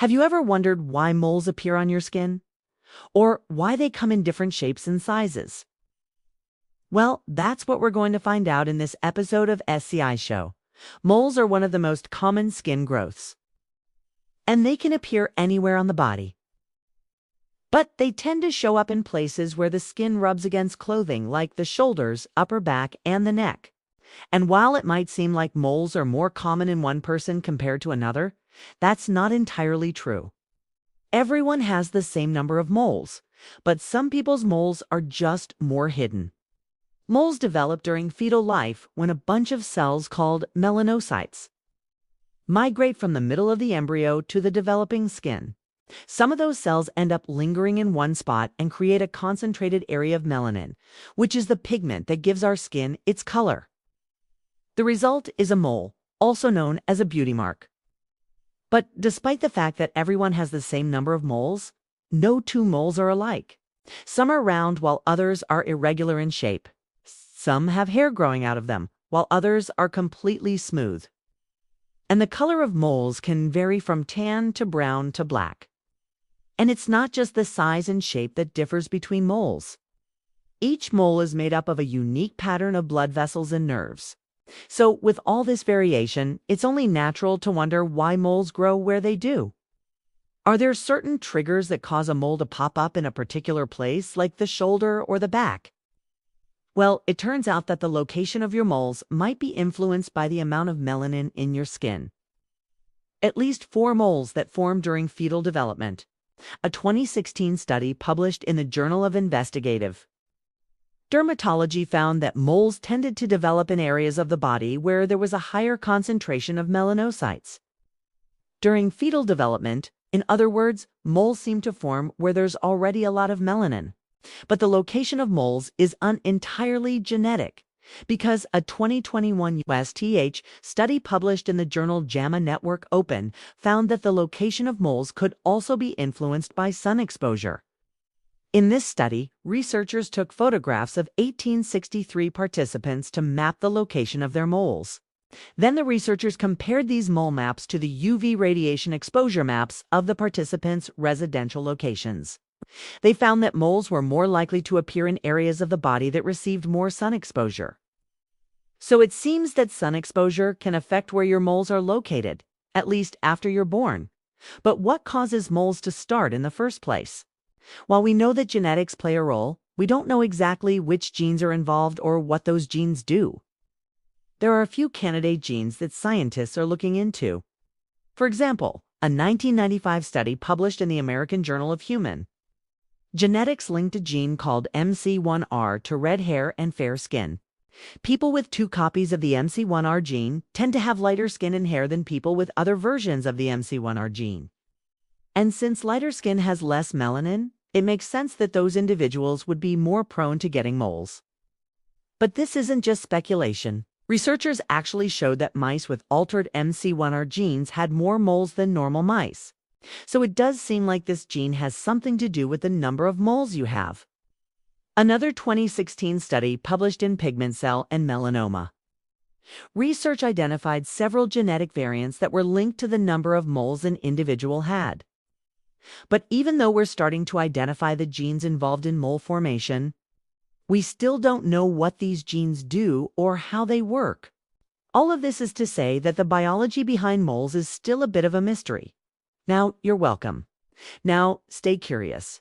Have you ever wondered why moles appear on your skin? Or why they come in different shapes and sizes? Well, that's what we're going to find out in this episode of SCI Show. Moles are one of the most common skin growths, and they can appear anywhere on the body. But they tend to show up in places where the skin rubs against clothing, like the shoulders, upper back, and the neck. And while it might seem like moles are more common in one person compared to another, that's not entirely true. Everyone has the same number of moles, but some people's moles are just more hidden. Moles develop during fetal life when a bunch of cells called melanocytes migrate from the middle of the embryo to the developing skin. Some of those cells end up lingering in one spot and create a concentrated area of melanin, which is the pigment that gives our skin its color. The result is a mole, also known as a beauty mark. But despite the fact that everyone has the same number of moles, no two moles are alike. Some are round while others are irregular in shape. Some have hair growing out of them, while others are completely smooth. And the color of moles can vary from tan to brown to black. And it's not just the size and shape that differs between moles. Each mole is made up of a unique pattern of blood vessels and nerves. So with all this variation, it's only natural to wonder why moles grow where they do. Are there certain triggers that cause a mole to pop up in a particular place, like the shoulder or the back? Well, it turns out that the location of your moles might be influenced by the amount of melanin in your skin. At least 4 moles that form during fetal development. A 2016 study published in the Journal of Investigative Dermatology found that moles tended to develop in areas of the body where there was a higher concentration of melanocytes. During fetal development, in other words, moles seem to form where there's already a lot of melanin. But the location of moles is entirely genetic, because a 2021 USTH study published in the journal JAMA Network Open found that the location of moles could also be influenced by sun exposure. In this study, researchers took photographs of 1863 participants to map the location of their moles. Then the researchers compared these mole maps to the UV radiation exposure maps of the participants' residential locations. They found that moles were more likely to appear in areas of the body that received more sun exposure. So it seems that sun exposure can affect where your moles are located, at least after you're born. But what causes moles to start in the first place? While we know that genetics play a role, we don't know exactly which genes are involved or what those genes do. There are a few candidate genes that scientists are looking into. For example, a 1995 study published in the American Journal of Human Genetics linked a gene called MC1R to red hair and fair skin. People with 2 copies of the MC1R gene tend to have lighter skin and hair than people with other versions of the MC1R gene. And since lighter skin has less melanin, it makes sense that those individuals would be more prone to getting moles. But this isn't just speculation. Researchers actually showed that mice with altered MC1R genes had more moles than normal mice. So it does seem like this gene has something to do with the number of moles you have. Another 2016 study published in Pigment Cell and Melanoma. Research identified several genetic variants that were linked to the number of moles an individual had. But even though we're starting to identify the genes involved in mole formation, we still don't know what these genes do or how they work. All of this is to say that the biology behind moles is still a bit of a mystery. Now, you're welcome. Now, stay curious.